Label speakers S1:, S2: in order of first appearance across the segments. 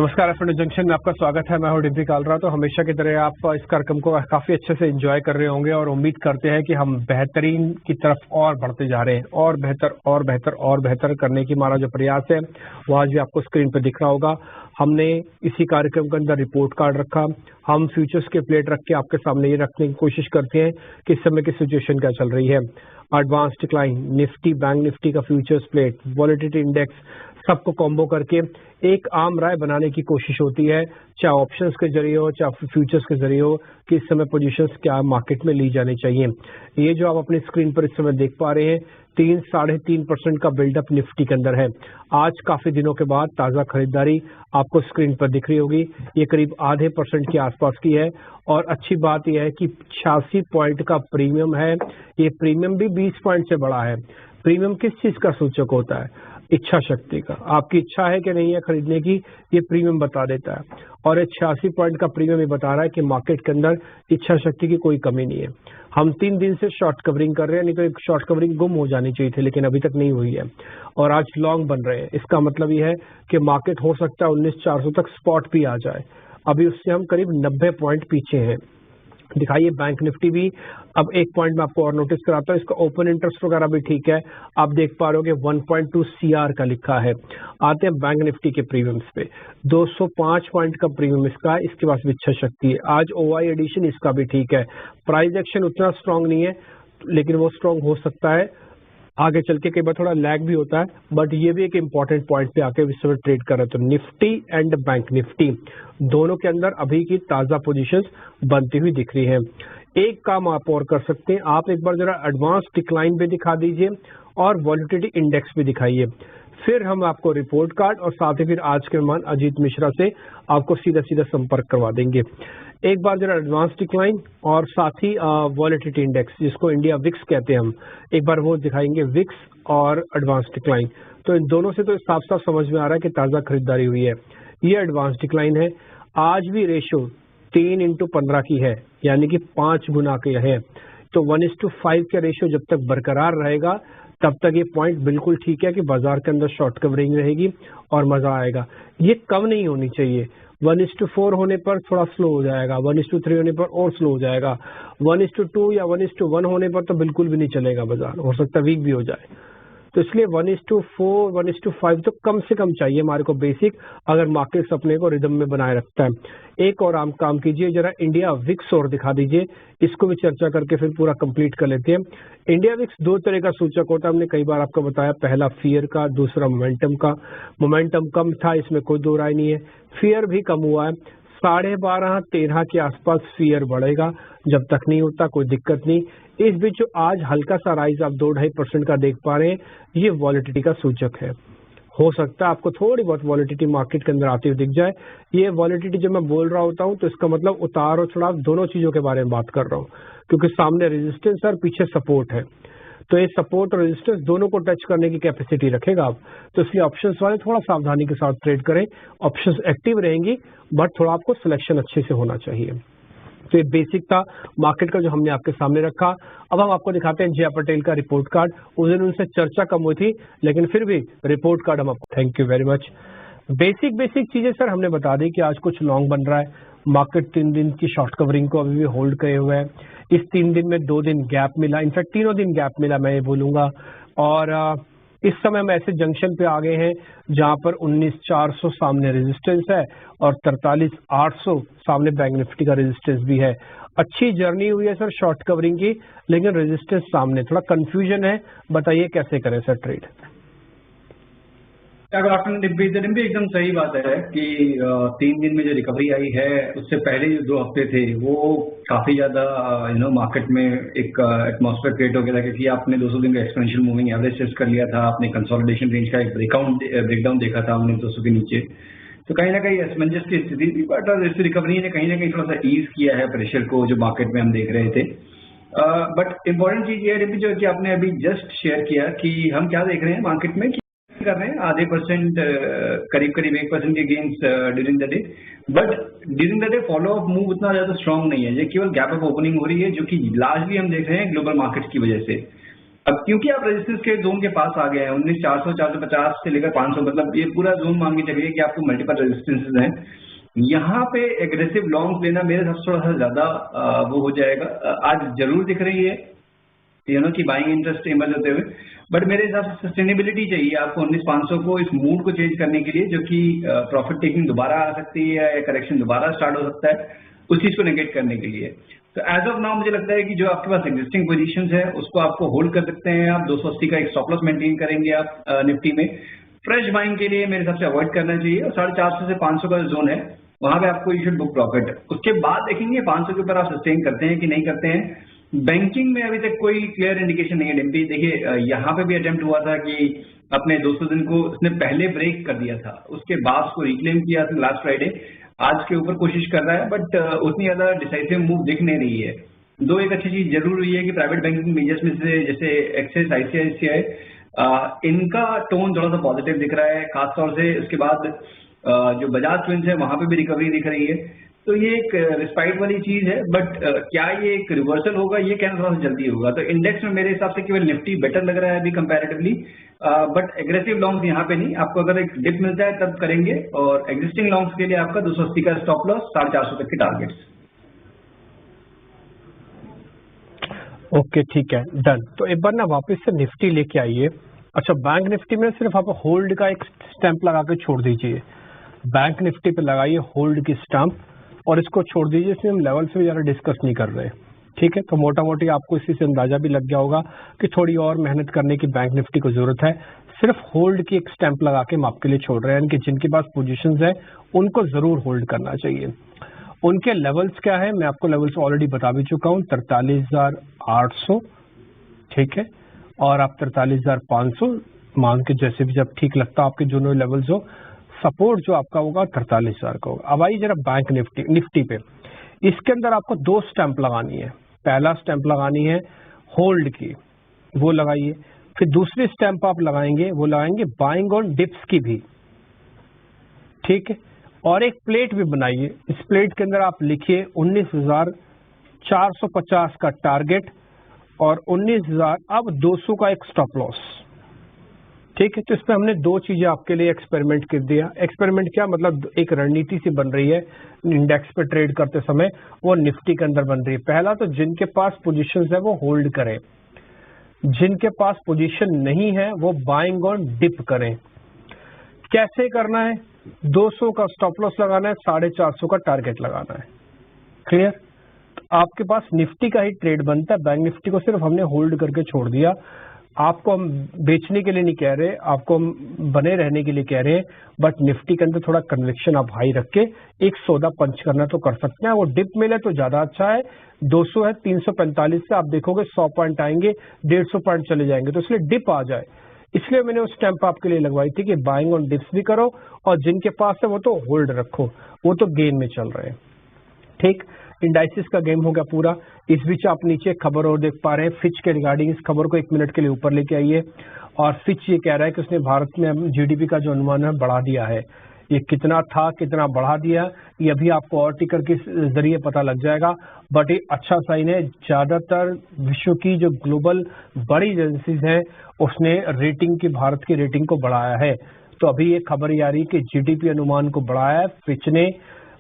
S1: नमस्कार F junction में आपका स्वागत है। मैं हूं डिम्पी कालरा। तो हमेशा की तरह आप इस कार्यक्रम को काफी अच्छे से एंजॉय कर रहे होंगे और उम्मीद करते हैं कि हम बेहतरीन की तरफ और बढ़ते जा रहे हैं और बेहतर और बेहतर और बेहतर करने की हमारा जो प्रयास है वो आज भी आपको स्क्रीन पर दिख रहा होगा। हमने इसी कार्यक्रम के अंदर रिपोर्ट कार्ड रखा। हम फ्यूचर्स के प्लेट रख के आपके सामने ये रखने की कोशिश करते हैं कि इस समय की सिचुएशन क्या चल रही है। Advance decline, Nifty, bank Nifty का फ्यूचर्स प्लेट, वॉलेटिलिटी इंडेक्स, सबको कॉम्बो करके एक आम राय बनाने की कोशिश होती है, चाहे ऑप्शंस के जरिए हो चाहे फ्यूचर्स के जरिए हो, कि इस समय पोजीशंस क्या मार्केट में ली जानी चाहिए। ये जो आप अपनी स्क्रीन पर इस समय देख पा रहे हैं 3-3.5% का बिल्डअप निफ्टी के अंदर है। आज काफी दिनों के बाद ताजा खरीदारी आपको स्क्रीन पर दिख रही होगी। ये करीब आधे % के आसपास की है और अच्छी बात यह है कि 86 पॉइंट का प्रीमियम है। ये प्रीमियम भी 20 पॉइंट से बड़ा है। प्रीमियम किस चीज का सूचक होता है? इच्छा शक्ति का। आपकी इच्छा है कि नहीं है खरीदने की, ये प्रीमियम बता देता है। और 86 पॉइंट का प्रीमियम ये बता रहा है कि मार्केट के अंदर इच्छा शक्ति की कोई कमी नहीं है। हम 3 दिन से शॉर्ट कवरिंग कर रहे हैं, नहीं तो एक शॉर्ट कवरिंग गुम हो जानी चाहिए थी, लेकिन अभी तक नहीं हुई है और आज लॉन्ग बन रहे हैं। इसका मतलब ये है कि मार्केट हो सकता है 19,400 तक स्पॉट भी आ जाए। अभी उससे हम करीब 90 पॉइंट पीछे हैं। दिखाइए बैंक निफ्टी भी। अब एक पॉइंट मैं आपको और नोटिस कराता हूँ, इसका ओपन इंटरेस्ट वगैरह भी ठीक है। आप देख पा रहे हो कि 1.2 CR का लिखा है। आते हैं बैंक निफ्टी के प्रीमियम्स पे। 205 पॉइंट का प्रीमियम इसका है, इसके पास भी इच्छा शक्ति है। आज OI एडिशन इसका भी ठीक है। प्राइस एक्शन उतना स्ट्रांग नहीं है, लेकिन वो स्ट्रांग हो सकता है आगे चल के। कई बार थोड़ा लैग भी होता है, बट ये भी एक इंपॉर्टेंट पॉइंट पे आके इस समय ट्रेड कर रहे हैं। तो निफ्टी एंड बैंक निफ्टी दोनों के अंदर अभी की ताजा पोजीशंस बनती हुई दिख रही है। एक काम आप और कर सकते हैं, आप एक बार जरा एडवांस डिक्लाइन भी दिखा दीजिए और वॉलेटिलिटी इंडेक्स भी दिखाइए। फिर हम आपको रिपोर्ट कार्ड और साथ ही फिर आज के मेहमान अजीत मिश्रा से आपको सीधा सीधा संपर्क करवा देंगे। एक बार जरा एडवांस डिक्लाइन और साथ ही वॉलेटिलिटी इंडेक्स, जिसको इंडिया विक्स कहते हैं हम, एक बार वो दिखाएंगे, विक्स और एडवांस डिक्लाइन। तो इन दोनों से तो साफ साफ समझ में आ रहा है कि ताजा खरीदारी हुई है। ये एडवांस डिक्लाइन है। आज भी रेशो 3/15 की है, यानी कि 5 गुना के है। तो 1:5 का रेशो जब तक बरकरार रहेगा तब तक ये पॉइंट बिल्कुल ठीक है कि बाजार के अंदर शॉर्ट कवरिंग रहेगी और मजा आएगा। ये कम नहीं होनी चाहिए। 1:4 होने पर थोड़ा स्लो हो जाएगा, 1:3 होने पर और स्लो हो जाएगा, 1:2 या 1:1 होने पर तो बिल्कुल भी नहीं चलेगा बाजार, हो सकता है वीक भी हो जाए। तो इसलिए 1:4, 1:5 तो कम से कम चाहिए हमारे को बेसिक, अगर मार्केट अपने को रिदम में बनाए रखता है। एक और आम काम कीजिए, जरा इंडिया विक्स और दिखा दीजिए, इसको भी चर्चा करके फिर पूरा कंप्लीट कर लेते हैं। इंडिया विक्स 2 तरह का सूचक होता है, हमने कई बार आपको बताया। पहला फियर का, दूसरा मोमेंटम का। मोमेंटम कम था, इसमें कोई दो राय नहीं है। फियर भी कम हुआ है। 12.5-13 के आसपास फियर बढ़ेगा, जब तक नहीं होता कोई दिक्कत नहीं। इस बीच जो आज हल्का सा राइज आप 2-2.5% का देख पा रहे हैं, ये वॉलेटिलिटी का सूचक है। हो सकता है आपको थोड़ी बहुत वॉलेटिलिटी मार्केट के अंदर आती हुई दिख जाए। ये वॉलेटिलिटी जब मैं बोल रहा होता हूँ तो इसका मतलब उतार और चढ़ाव दोनों चीजों के बारे में बात कर रहा हूँ, क्योंकि सामने रेजिस्टेंस और पीछे सपोर्ट है। तो ये सपोर्ट और रेजिस्टेंस दोनों को टच करने की कैपेसिटी रखेगा आप। तो इसलिए ऑप्शंस वाले थोड़ा सावधानी के साथ ट्रेड करें। ऑप्शंस एक्टिव रहेंगी, बट थोड़ा आपको सिलेक्शन अच्छे से होना चाहिए। तो ये बेसिक था मार्केट का जो हमने आपके सामने रखा। अब हम आपको दिखाते हैं जया पटेल का रिपोर्ट कार्ड। उस दिन उनसे चर्चा कम हुई थी, लेकिन फिर भी रिपोर्ट कार्ड हम आपको, thank you very much. Basic चीजें सर हमने बता दी कि आज कुछ लॉन्ग बन रहा है। मार्केट 3 दिन की शॉर्ट कवरिंग को अभी भी होल्ड करे हुए है। इस 3 दिन में 2 दिन गैप मिला, इनफैक्ट तीनों दिन गैप मिला मैं ये बोलूंगा। और इस समय हम ऐसे जंक्शन पे आ गए हैं जहां पर 19,400 सामने रेजिस्टेंस है और 43,800 सामने बैंक निफ्टी का रेजिस्टेंस भी है। अच्छी जर्नी हुई है सर शॉर्ट कवरिंग की, लेकिन रेजिस्टेंस सामने, थोड़ा कंफ्यूजन है। बताइए कैसे करें सर ट्रेड?
S2: अगर आपने डिम्पी एकदम सही बात है कि 3 दिन में जो रिकवरी आई है, उससे पहले जो 2 हफ्ते थे वो काफी ज्यादा मार्केट में एक एटमॉस्फेयर क्रिएट हो गया था, क्योंकि आपने 200 दिन का एक्सपेंशियल मूविंग एवरेज टेस्ट कर लिया था, आपने कंसोलिडेशन रेंज का एक ब्रेकडाउन देखा था हमने 200 के नीचे। तो कहीं ना कहीं असमंजस की स्थिति थी, बट इस रिकवरी ने कहीं ना कहीं थोड़ा सा ईज किया है प्रेशर को जो मार्केट में हम देख रहे थे। बट इम्पोर्टेंट चीज ये है डिम्पी, जो कि आपने अभी जस्ट शेयर किया कि हम क्या देख रहे हैं मार्केट में, कर रहे हैं आधे % करीब 1% के gains during the day. But during the day follow up move उतना ज्यादा स्ट्रांग नहीं है, ये केवल गैप अप ओपनिंग हो रही है, जो कि लार्जली हम देख रहे हैं ग्लोबल मार्केट्स की वजह से। अब क्योंकि आप रेजिस्टेंस के जोन के पास आ गए हैं 19,400 450 से लेकर 500, मतलब ये पूरा जोन मान के चलिए कि आपको मल्टीपल रेजिस्टेंसेज हैं। यहाँ पे एग्रेसिव लॉन्ग लेना मेरे हिसाब से थोड़ा सा ज्यादा वो हो जाएगा। आज जरूर दिख रही है कि बाइंग इंटरेस्ट इमर्ज होते हुए, बट मेरे हिसाब से सस्टेनेबिलिटी चाहिए आपको 19,500 को, इस मूड को चेंज करने के लिए, जो कि प्रॉफिट टेकिंग दोबारा आ सकती है या करेक्शन दोबारा स्टार्ट हो सकता है, उस चीज को नेगेट करने के लिए। तो एज ऑफ नाउ मुझे लगता है कि जो आपके पास एग्जिस्टिंग पोजीशंस है उसको आपको होल्ड कर सकते हैं आप। 280 का एक स्टॉप लॉस मेंटेन करेंगे आप निफ्टी में। फ्रेश बाइंग के लिए मेरे हिसाब से अवॉइड करना चाहिए, और 450 से 500 का जोन है वहां पे आपको यू शुड बुक प्रॉफिट। उसके बाद देखेंगे 500 के ऊपर आप सस्टेन करते हैं कि नहीं करते हैं। बैंकिंग में अभी तक कोई क्लियर इंडिकेशन नहीं है डिम्पी। देखिए यहाँ पे भी अटेम्प्ट हुआ था कि अपने 200 दिन को उसने पहले ब्रेक कर दिया था, उसके बाद उसको रिक्लेम किया था लास्ट फ्राइडे। आज के ऊपर कोशिश कर रहा है, बट उतनी ज्यादा डिसाइसिव मूव दिख नहीं रही है। दो एक अच्छी चीज जरूर हुई है कि प्राइवेट बैंकिंग मेजर्स में से जैसे एक्सिस आईसीआईसीआई इनका टोन थोड़ा सा पॉजिटिव दिख रहा है, खासतौर से उसके बाद जो बजाज ट्विंस है वहां पे भी रिकवरी दिख रही है। तो ये एक रिस्पाइट वाली चीज है, बट क्या ये एक रिवर्सल होगा ये कहना थोड़ा सा जल्दी होगा। तो इंडेक्स में मेरे हिसाब से केवल निफ्टी बेटर लग रहा है अभी कंपैरेटिवली, बट एग्रेसिव लॉन्ग्स यहाँ पे नहीं। आपको अगर एक डिप मिलता है तब करेंगे, और एग्जिस्टिंग लॉन्ग्स के लिए आपका 280 का स्टॉप लॉस, 450 तक के टारगेट्स।
S1: ओके ठीक है, डन। तो एक बार ना वापस से निफ्टी लेके आइए। अच्छा, बैंक निफ्टी में सिर्फ आप होल्ड का एक स्टैंप लगा के छोड़ दीजिए। बैंक निफ्टी पे लगाइए होल्ड की स्टैंप और इसको छोड़ दीजिए। इसमें हम लेवल से भी ज़्यादा डिस्कस नहीं कर रहे, ठीक है। तो मोटा मोटी आपको इसी से अंदाजा भी लग गया होगा कि थोड़ी और मेहनत करने की बैंक निफ्टी को जरूरत है। सिर्फ होल्ड की एक स्टैंप लगा के हम आपके लिए छोड़ रहे हैं, यानी कि जिनके पास पोजीशंस है उनको जरूर होल्ड करना चाहिए। उनके लेवल्स क्या है मैं आपको लेवल्स ऑलरेडी बता भी चुका हूँ, 43,800, ठीक है, और आप 43,500 मान के जैसे भी जब ठीक लगता आपके जो लेवल्स हो। सपोर्ट जो आपका होगा 43,000 का होगा। अब आइए जरा बैंक निफ्टी पे। इसके अंदर आपको दो स्टैंप लगानी है। पहला स्टैंप लगानी है होल्ड की, वो लगाइए। फिर दूसरी स्टैंप आप लगाएंगे, वो लगाएंगे बाइंग ऑन डिप्स की भी, ठीक है। और एक प्लेट भी बनाइए। इस प्लेट के अंदर आप लिखिए 19,450 का टारगेट और 19,000 अब 200 का एक स्टॉप लॉस, ठीक है। तो इसमें हमने दो चीजें आपके लिए एक्सपेरिमेंट कर दिया। एक्सपेरिमेंट क्या मतलब, एक रणनीति सी बन रही है इंडेक्स पे ट्रेड करते समय, वो निफ्टी के अंदर बन रही है। पहला तो जिनके पास पोजीशंस है वो होल्ड करें, जिनके पास पोजीशन नहीं है वो बाइंग ऑन डिप करें। कैसे करना है, 200 का स्टॉप लॉस लगाना है, 450 का टारगेट लगाना है। क्लियर? तो आपके पास निफ्टी का ही ट्रेड बनता है। बैंक निफ्टी को सिर्फ हमने होल्ड करके छोड़ दिया। आपको हम बेचने के लिए नहीं कह रहे, आपको हम बने रहने के लिए कह रहे हैं, बट निफ्टी के अंदर थोड़ा कन्विक्शन आप हाई रख के एक सौदा पंच करना तो कर सकते हैं। वो डिप मिले तो ज्यादा अच्छा है। 200 है, 345 से आप देखोगे 100 पॉइंट आएंगे, 150 पॉइंट चले जाएंगे, तो इसलिए डिप आ जाए, इसलिए मैंने उस स्टैंप आपके लिए लगवाई थी कि बाइंग ऑन डिप्स भी करो और जिनके पास है वो तो होल्ड रखो, वो तो गेन में चल रहे हैं, ठीक। इंडाइसिस का गेम हो गया पूरा। इस बीच आप नीचे खबर और देख पा रहे हैं फिच के रिगार्डिंग। इस खबर को 1 मिनट के लिए ऊपर लेके आइए। और फिच ये कह रहा है कि उसने भारत में जीडीपी का जो अनुमान है बढ़ा दिया है। ये कितना था, कितना बढ़ा दिया, ये अभी आपको और टिकर के जरिए पता लग जाएगा, बट ये अच्छा साइन है। ज्यादातर विश्व की जो ग्लोबल बड़ी एजेंसीज हैं उसने रेटिंग की, भारत की रेटिंग को बढ़ाया है। तो अभी ये खबर ये आ रही है कि जीडीपी अनुमान को बढ़ाया है फिच ने,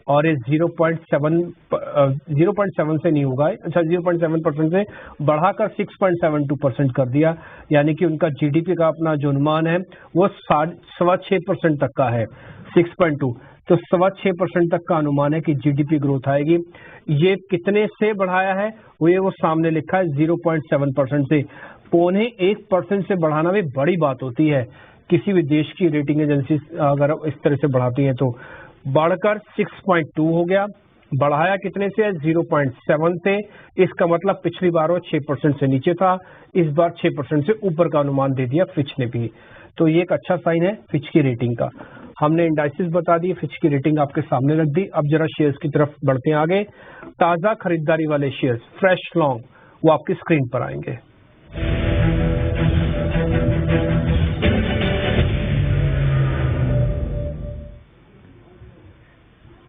S1: और ये 0.7 से नहीं होगा, अच्छा 0.7% से बढ़ाकर 6.72% कर दिया। यानी कि उनका जीडीपी का अपना जो अनुमान है वो 6.25% तक का है, 6.2, तो 6.25% तक का अनुमान है कि जीडीपी ग्रोथ आएगी। ये कितने से बढ़ाया है वो सामने लिखा है 0.7% से। 0.25% से बढ़ाना भी बड़ी बात होती है, किसी भी देश की रेटिंग एजेंसी अगर इस तरह से बढ़ाती है तो। बढ़कर 6.2 हो गया, बढ़ाया कितने से, 0.7 से। इसका मतलब पिछली बार वो 6% से नीचे था, इस बार 6% से ऊपर का अनुमान दे दिया फिच ने भी। तो ये एक अच्छा साइन है फिच की रेटिंग का। हमने इंडाइसिस बता दी, फिच की रेटिंग आपके सामने रख दी। अब जरा शेयर्स की तरफ बढ़ते हैं आगे। ताजा खरीदारी वाले शेयर्स फ्रेश लॉन्ग वो आपकी स्क्रीन पर आएंगे।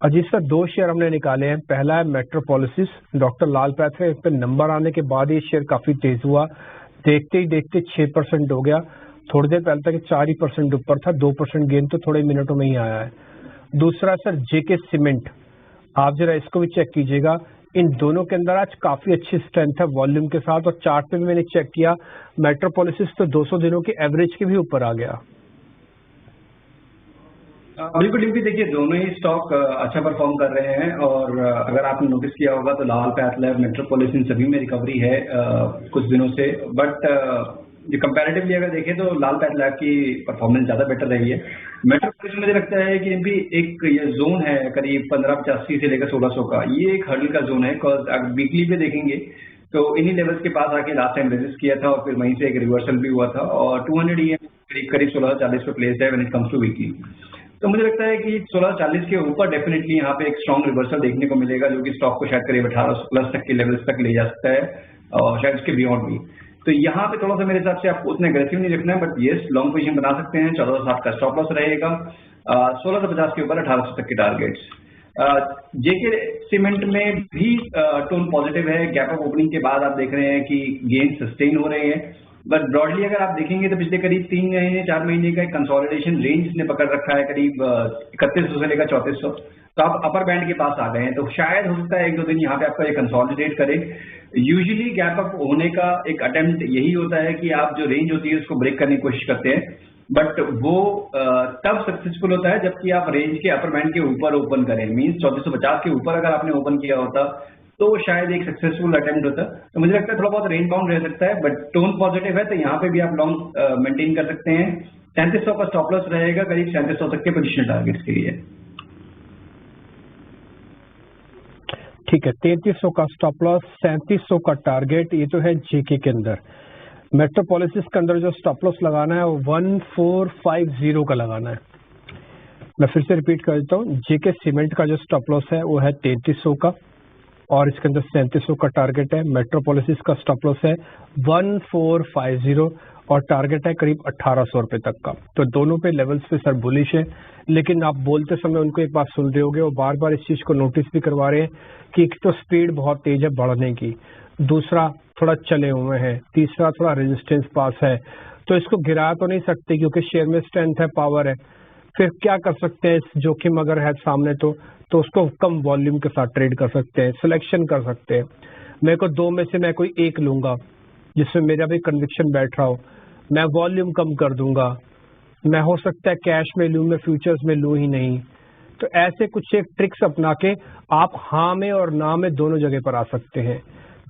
S1: अजीत सर, दो शेयर हमने निकाले हैं। पहला है मेट्रोपॉलिसिस, डॉक्टर लाल पैथवे पे नंबर आने के बाद ये शेयर काफी तेज हुआ। देखते ही देखते 6% हो गया। थोड़ी देर पहले तक 4% ऊपर था, 2% गेन तो थोड़े मिनटों में ही आया है। दूसरा सर जेके सीमेंट, आप जरा इसको भी चेक कीजिएगा। इन दोनों के अंदर आज काफी अच्छी स्ट्रेंथ है वॉल्यूम के साथ, और चार्ट पे भी मैंने चेक किया, मेट्रोपोलिस तो 200 दिनों की एवरेज के भी ऊपर आ गया।
S2: बिल्कुल डिम्पी, देखिए दोनों ही स्टॉक अच्छा परफॉर्म कर रहे हैं, और अगर आपने नोटिस किया होगा तो लाल पैथ लैब, मेट्रोपोलिस, इन सभी में रिकवरी है कुछ दिनों से। बट जो कंपैरेटिवली अगर देखें तो लाल पैथ लैब की परफॉर्मेंस ज्यादा बेटर रही है। मेट्रोपोलिस मुझे लगता है कि डिम्पी एक ये जोन है करीब 1585 से लेकर 1600 का, ये एक हर्डल का जोन है। अगर वीकली पे देखेंगे तो इन्हीं लेवल्स के पास आके लास्ट टाइम रेजिस्ट किया था, और फिर वहीं से एक रिवर्सल भी हुआ था, और 200 EM करीब 1640 पे प्लेस है when it comes to weekly. तो मुझे लगता है कि 1640 के ऊपर डेफिनेटली यहाँ पे एक स्ट्रॉन्ग रिवर्सल देखने को मिलेगा, जो कि स्टॉक को शायद करीब 18+ तक के लेवल्स तक ले जा सकता है, और शायद उसके बियॉन्ड भी। तो यहाँ पे थोड़ा सा मेरे हिसाब से आपको उतना एग्रेसिव नहीं रखना है, बट येस लॉन्ग पोजीशन बना सकते हैं। 1460 का स्टॉप लॉस रहेगा, 1650 के ऊपर 1800 तक के टारगेट्स। जेके सीमेंट में भी टोन पॉजिटिव है। गैप अप ओपनिंग के बाद आप देख रहे हैं कि गेन सस्टेन हो रहे हैं, बट ब्रॉडली अगर आप देखेंगे तो पिछले करीब 3 महीने 4 महीने का एक कंसोलिडेशन रेंज इसने पकड़ रखा है, करीब 3100 से लेकर 3400। तो आप अपर बैंड के पास आ गए हैं, तो शायद हो सकता है 1-2 दिन यहाँ पे आपका ये कंसोलिडेट करे। यूजुअली गैप अप होने का एक अटेम्प्ट यही होता है कि आप जो रेंज होती है उसको ब्रेक करने की कोशिश करते हैं, बट वो तब सक्सेसफुल होता है जबकि आप रेंज के अपर बैंड के ऊपर ओपन करें। मींस 3450 के ऊपर अगर आपने ओपन किया होता तो शायद एक सक्सेसफुल अटेम्प्ट होता। तो मुझे लगता है थोड़ा बहुत रेंज बाउंड रह सकता है, बट टोन पॉजिटिव है, तो यहाँ पे भी आप लॉन्ग मेंटेन कर सकते हैं। 3700 का स्टॉप लॉस रहेगा, करीब 3700 तक के पोजीशन टारगेट्स के लिए।
S1: ठीक है, 3300 का स्टॉप लॉस, 3700 का टारगेट, ये तो है जेके के अंदर। मेट्रोपोलिस के अंदर जो स्टॉप लॉस लगाना है वो 1450 का लगाना है। मैं फिर से रिपीट कर देता हूँ, जेके सीमेंट का जो स्टॉप लॉस है वो है 3300 का, और इसके अंदर 3700 का टारगेट है। मेट्रोपोलिस का स्टॉप लॉस है 1450, और टारगेट है करीब 1800 रुपए तक का। तो दोनों पे लेवल्स पे सर बुलिश है, लेकिन आप बोलते समय उनको एक बात सुन रहे होगे, वो बार बार इस चीज को नोटिस भी करवा रहे हैं कि एक तो स्पीड बहुत तेज है बढ़ने की, दूसरा थोड़ा चले हुए हैं, तीसरा थोड़ा रेजिस्टेंस पास है। तो इसको गिरा तो नहीं सकते क्योंकि शेयर में स्ट्रेंथ है, पावर है। फिर क्या कर सकते हैं, इस जोखिम अगर है सामने तो उसको कम वॉल्यूम के साथ ट्रेड कर सकते हैं, सिलेक्शन कर सकते हैं। मेरे को 2 में से मैं कोई एक लूंगा जिसमें मेरा भी कन्विक्शन बैठ रहा हो, मैं वॉल्यूम कम कर दूंगा, मैं हो सकता है कैश में लूं, मैं फ्यूचर्स में लूं ही नहीं। तो ऐसे कुछ एक ट्रिक्स अपना के आप हाँ में और ना में दोनों जगह पर आ सकते हैं।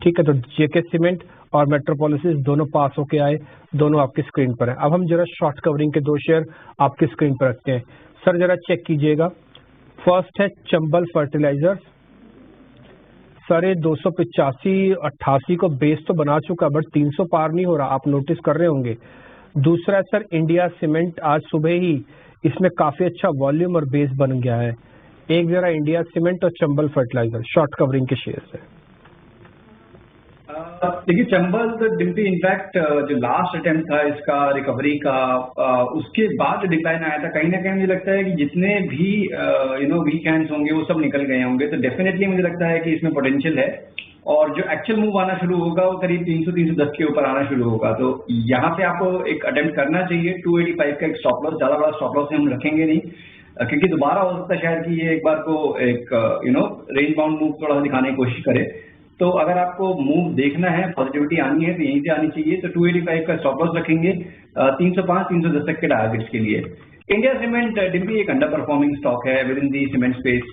S1: ठीक है, तो जेके सीमेंट और मेट्रोपोलिस दोनों पास होके आए, दोनों आपकी स्क्रीन पर है। अब हम जरा शॉर्ट कवरिंग के 2 शेयर आपकी स्क्रीन पर रखते हैं। सर जरा चेक कीजिएगा। फर्स्ट है चंबल फर्टिलाइजर्स, सर ये 285-88 को बेस तो बना चुका, बट 300 पार नहीं हो रहा, आप नोटिस कर रहे होंगे। दूसरा है सर इंडिया सीमेंट, आज सुबह ही इसमें काफी अच्छा वॉल्यूम और बेस बन गया है। एक जरा इंडिया सीमेंट और चंबल फर्टिलाइजर शॉर्ट कवरिंग के शेयर है।
S2: देखिए चंबल तो डिम्पी इनफैक्ट जो लास्ट अटेम्प्ट था इसका रिकवरी का, उसके बाद जो डिक्लाइन आया था, कहीं ना कहीं मुझे लगता है कि जितने भी वीक हैंड्स होंगे वो सब निकल गए होंगे। तो डेफिनेटली मुझे लगता है कि इसमें पोटेंशियल है, और जो एक्चुअल मूव आना शुरू होगा वो करीब 300-310 के ऊपर आना शुरू होगा। तो यहाँ पे आपको एक अटेम्प्ट करना चाहिए। 285 का एक स्टॉप लॉस, ज्यादा बड़ा स्टॉप लॉस हम रखेंगे नहीं, क्योंकि दोबारा हो सकता है शायद कि ये एक बार को एक रेंज बाउंड मूव थोड़ा दिखाने की कोशिश करे। तो अगर आपको मूव देखना है, पॉजिटिविटी आनी है, तो यहीं से आनी चाहिए। तो 285 का स्टॉप लॉस रखेंगे, 305-310 तक के टारगेट्स के लिए। इंडिया सीमेंट डिम्पी एक अंडर परफॉर्मिंग स्टॉक है with in the cement space.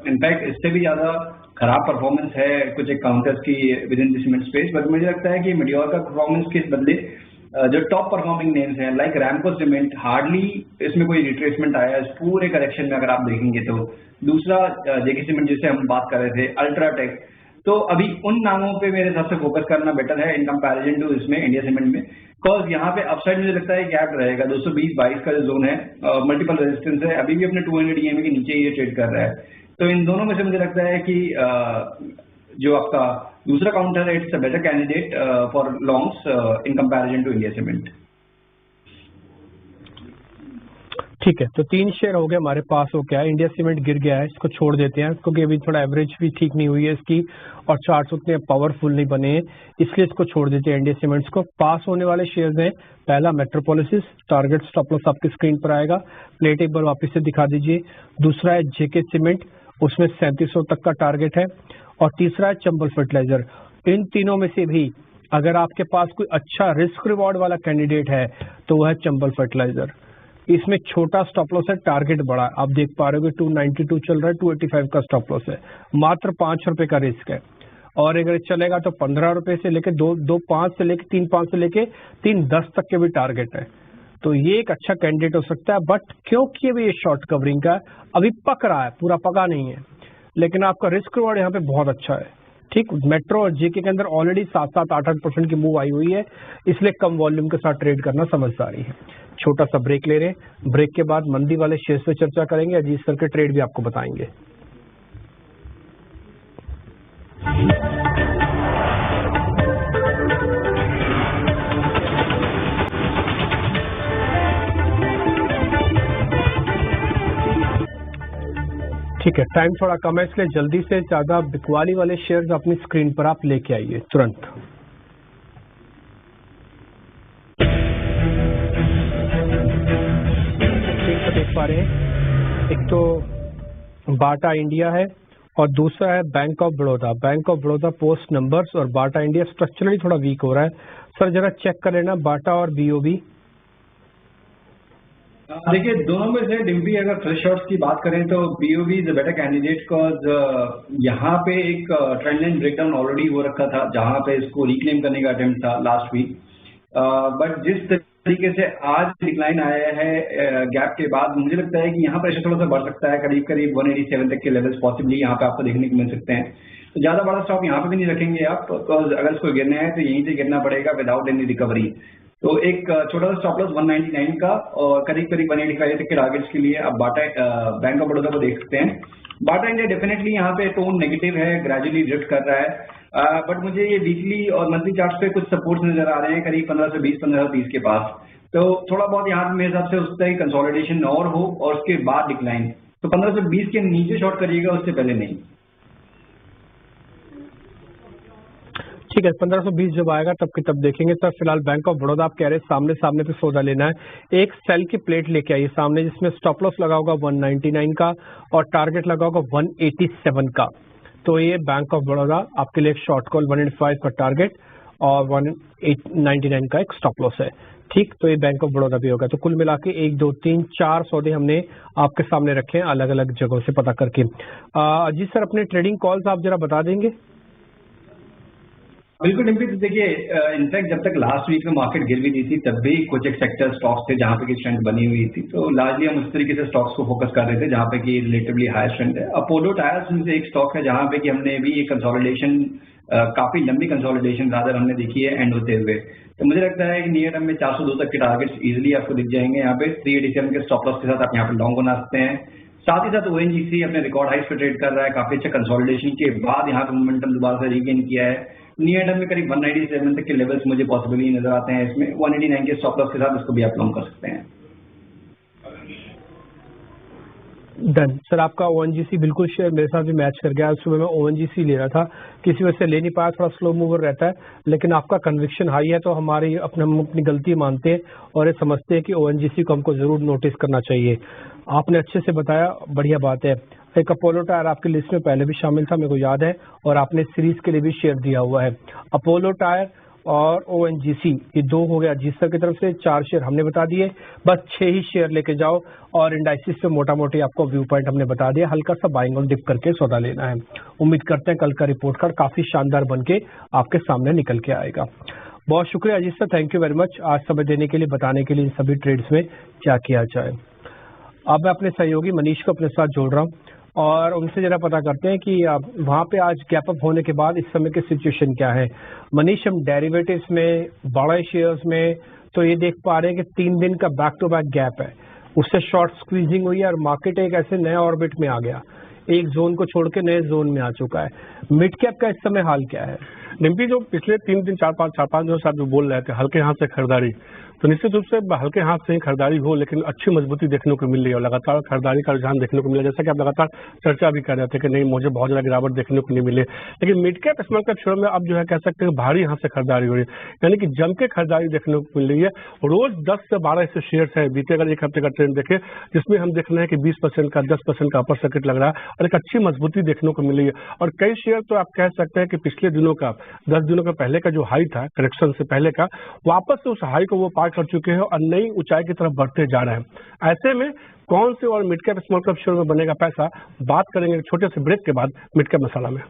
S2: In fact इससे भी ज्यादा खराब परफॉर्मेंस है कुछ एक काउंटर्स की with in the cement space, but मुझे लगता है कि मीडियोर का परफॉर्मेंस के बदले जो टॉप परफॉर्मिंग नेम्स हैं लाइक रैमको सीमेंट, हार्डली इसमें कोई रिट्रेसमेंट आया है इस पूरे करेक्शन में अगर आप देखेंगे तो। दूसरा जेके सीमेंट जिससे हम बात कर रहे थे, अल्ट्राटेक, तो अभी उन नामों पे मेरे हिसाब से फोकस करना बेटर है इन कंपैरिजन टू इसमें इंडिया सीमेंट में। बिकॉज यहाँ पे अपसाइड मुझे लगता है गैप रहेगा, 220-22 का जो जोन है, मल्टीपल रेजिस्टेंस है, अभी भी अपने 200 EMA के नीचे ये ट्रेड कर रहा है। तो इन दोनों में से मुझे लगता है कि जो आपका दूसरा काउंटर है, it's a better candidate for longs in comparison to India Cement.
S1: ठीक है, तो 3 शेयर हो गए हमारे पास। हो क्या है, इंडिया सीमेंट गिर गया है, इसको छोड़ देते हैं क्योंकि अभी थोड़ा एवरेज भी ठीक नहीं हुई है इसकी और चार्ट्स उतने पावरफुल नहीं बने हैं, इसलिए इसको छोड़ देते हैं इंडिया सीमेंट्स को। पास होने वाले शेयर्स हैं, पहला मेट्रोपोलिस, टारगेट स्टॉप लॉस आपकी स्क्रीन पर आएगा, प्लेट एक बार वापस से दिखा दीजिए। दूसरा है जेके सीमेंट, उसमें 3700 तक का टारगेट है। और तीसरा है चंबल फर्टिलाइजर। इन तीनों में से भी अगर आपके पास कोई अच्छा रिस्क रिवॉर्ड वाला कैंडिडेट है तो वह है चंबल फर्टिलाइजर। इसमें छोटा स्टॉप लॉस है, टारगेट बड़ा है, आप देख पा रहे हो 292 चल रहा है, 285 का स्टॉप लॉस है, मात्र 5 रुपए का रिस्क है। और अगर चलेगा तो 15 रुपए से लेके 2.5 से लेके 3.5 से लेके 3.10 तक के भी टारगेट है। तो ये एक अच्छा कैंडिडेट हो सकता है, बट क्योंकि अभी ये शॉर्ट कवरिंग का अभी पक रहा है, पूरा पका नहीं है, लेकिन आपका रिस्क रिवॉर्ड यहाँ पे बहुत अच्छा है। ठीक, मेट्रो और जेके के अंदर ऑलरेडी 7-8% की मूव आई हुई है, इसलिए कम वॉल्यूम के साथ ट्रेड करना समझदारी है। छोटा सा ब्रेक ले रहे हैं, ब्रेक के बाद मंदी वाले शेयर पे चर्चा करेंगे, अजीत सर के ट्रेड भी आपको बताएंगे। ठीक है, टाइम थोड़ा कम है इसलिए जल्दी से ज्यादा बिकवाली वाले शेयर्स अपनी स्क्रीन पर आप लेके आइए तुरंत। स्क्रीन पर देख पा रहे हैं, एक तो बाटा इंडिया है और दूसरा है bank of Baroda. Bank of Baroda post numbers और बाटा इंडिया स्ट्रक्चरली थोड़ा वीक हो रहा है। सर जरा चेक कर लेना बाटा और बीओबी।
S2: देखिए, दोनों में से डिम्पी अगर फ्रेश शॉट्स की बात करें तो BOB is a better candidate because यहाँ पे एक ट्रेंड लाइन ब्रेकडाउन ऑलरेडी हो रखा था जहाँ पे इसको रिक्लेम करने का अटेम्प्ट था लास्ट वीक, बट जिस तरीके से आज डिक्लाइन आया है गैप के बाद, मुझे लगता है कि यहाँ प्रेशर थोड़ा सा बढ़ सकता है, करीब करीब 187 तक के लेवल्स पॉसिबली यहाँ पे आपको देखने को मिल सकते हैं। तो ज्यादा बड़ा स्टॉप यहाँ पे भी नहीं रखेंगे आप, बिकॉज अगर इसको गिरना है तो यहीं से गिरना पड़ेगा विदाउट एनी रिकवरी। तो एक छोटा सा स्टॉप लॉस 199 का और करीब करीब 185 तक के टारगेट्स के लिए आप बाटा बैंक ऑफ बड़ौदा को देख सकते हैं। बाटा इंडिया डेफिनेटली यहाँ पे टोन नेगेटिव है, ग्रेजुअली ड्रिफ्ट कर रहा है, बट मुझे ये वीकली और मंथली चार्ट्स पे कुछ सपोर्ट्स नजर आ रहे हैं करीब 1520 1530 के पास। तो थोड़ा बहुत यहाँ मेरे हिसाब से उसका ही कंसोलिडेशन और हो और उसके बाद डिक्लाइन, तो 1520 के नीचे शॉर्ट करिएगा, उससे पहले नहीं।
S1: ठीक है, 1520 जब आएगा तब की तब देखेंगे। सर फिलहाल बैंक ऑफ बड़ौदा आप कह रहे हैं सामने सामने पे सौदा लेना है, एक सेल की प्लेट लेके आइए सामने, जिसमें स्टॉप लॉस लगा होगा 199 का और टारगेट लगा होगा 187 का। तो ये बैंक ऑफ बड़ौदा आपके लिए एक शॉर्ट कॉल 185 का टारगेट और 199 का एक स्टॉप लॉस है। ठीक, तो ये बैंक ऑफ बड़ौदा भी होगा। तो कुल मिला के 1 2 3 4 सौदे हमने आपके सामने रखे हैं अलग अलग जगहों से पता करके। जी सर, अपने ट्रेडिंग कॉल्स आप जरा बता देंगे।
S2: बिल्कुल डिम्पी, तो देखिए इनफैक्ट जब तक लास्ट वीक में मार्केट गिर भी दी थी तब भी कुछ एक सेक्टर स्टॉक्स थे जहां पे की स्ट्रेंथ बनी हुई थी, तो लार्जली हम उस तरीके से स्टॉक्स को फोकस कर रहे थे जहां पे की रिलेटिवली हाई स्ट्रेंथ है। अपोलो टायर्स में से एक स्टॉक है जहां पे कि हमने भी ये कंसोलिडेशन, काफी लंबी कंसोलिडेशन रादर हमने देखी है एंड होते हुए। तो मुझे लगता है कि नियर टर्म में 402 तक के टारगेट्स इजिली आपको दिख जाएंगे। यहाँ पे 387 के स्टॉप लॉस के साथ आप यहाँ पे लॉन्ग बना सकते हैं। साथ ही साथ ओएनजीसी अपने रिकॉर्ड हाइस पे ट्रेड कर रहा है, काफी अच्छा कंसोलिडेशन के बाद यहाँ पे मोमेंटम दोबारा से रीगेन किया है। नियर टर्म में करीब 197 तक के लेवल्स मुझे पॉसिबली नजर आते हैं इसमें। 189 के स्टॉप लॉस के साथ इसको भी आप लॉन्ग कर सकते हैं।
S1: डन सर, आपका ओएनजीसी बिल्कुल शेयर मेरे साथ भी मैच कर गया। सुबह मैं ओएनजीसी ले रहा था, किसी वजह से ले नहीं पाया, थोड़ा स्लो मूवर रहता है, लेकिन आपका कन्विक्शन हाई है तो हम अपनी गलती मानते हैं और ये समझते हैं कि ओएनजीसी को हमको जरूर नोटिस करना चाहिए। आपने अच्छे से बताया, बढ़िया बात है। एक अपोलो टायर आपकी लिस्ट में पहले भी शामिल था, मेरे को याद है, और आपने सीरीज के लिए भी शेयर दिया हुआ है। अपोलो टायर और ओएनजीसी ये 2 हो गया जिस की तरफ से, 4 शेयर हमने बता दिए, बस 6 ही शेयर लेके जाओ और इंडाइसिस पे मोटा मोटी आपको व्यू पॉइंट हमने बता दिया, हल्का सा बाइंग और डिप करके सौदा लेना है। उम्मीद करते हैं कल का रिपोर्ट कार्ड काफी शानदार बन के आपके सामने निकल के आएगा। बहुत शुक्रिया Ajit sir, thank you very much आज समय देने के लिए, बताने के लिए इन सभी ट्रेड्स में क्या किया जाए। अब मैं अपने सहयोगी मनीष को अपने साथ जोड़ रहा हूँ और उनसे जरा पता करते हैं कि वहाँ पे आज गैप अप होने के बाद इस समय की सिचुएशन क्या है। मनीष, हम डेरिवेटिव्स में, बड़े शेयर्स में तो ये देख पा रहे हैं कि 3 दिन का बैक टू बैक गैप है, उससे शॉर्ट स्क्वीजिंग हुई है और मार्केट एक ऐसे नए ऑर्बिट में आ गया, एक जोन को छोड़ के नए जोन में आ चुका है। मिड कैप का इस समय हाल क्या है?
S3: डिम्पी, जो पिछले 3 दिन 4-5 जो साहब जो बोल रहे थे हल्के हाथ से खरीदारी,
S1: तो निश्चित रूप से हल्के हाथ से ही खरीदारी हो, लेकिन अच्छी मजबूती देखने को मिल रही है और लगातार खरीदारी का रुझान देखने को मिला, जैसा कि आप लगातार चर्चा भी कर रहे थे कि नहीं मुझे बहुत ज्यादा गिरावट देखने को नहीं मिले। लेकिन मिड कैप स्मॉल कैप शेयरों में अब जो है कह सकते हैं भारी यहाँ से खरीदारी हो रही है, यानी कि जम के खरीदारी देखने को मिल रही है। रोज 10 से 12 ऐसे शेयर्स है, बीते अगर एक हफ्ते का ट्रेंड देखे जिसमें हम देख रहे हैं कि 20% का 10% का अपर सर्किट लग रहा है और एक अच्छी मजबूती देखने को मिल रही है। और कई शेयर तो आप कह सकते हैं कि पिछले दिनों का 10 दिनों के पहले का जो हाई था, करेक्शन से पहले का, वापस से उस हाई को वो पार कर चुके हैं और नई ऊंचाई की तरफ बढ़ते जा रहे हैं। ऐसे में कौन से और mid cap small cap share में बनेगा पैसा, बात करेंगे छोटे से ब्रेक के बाद मिड कैप मसाला में।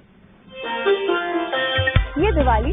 S3: ये दिवाली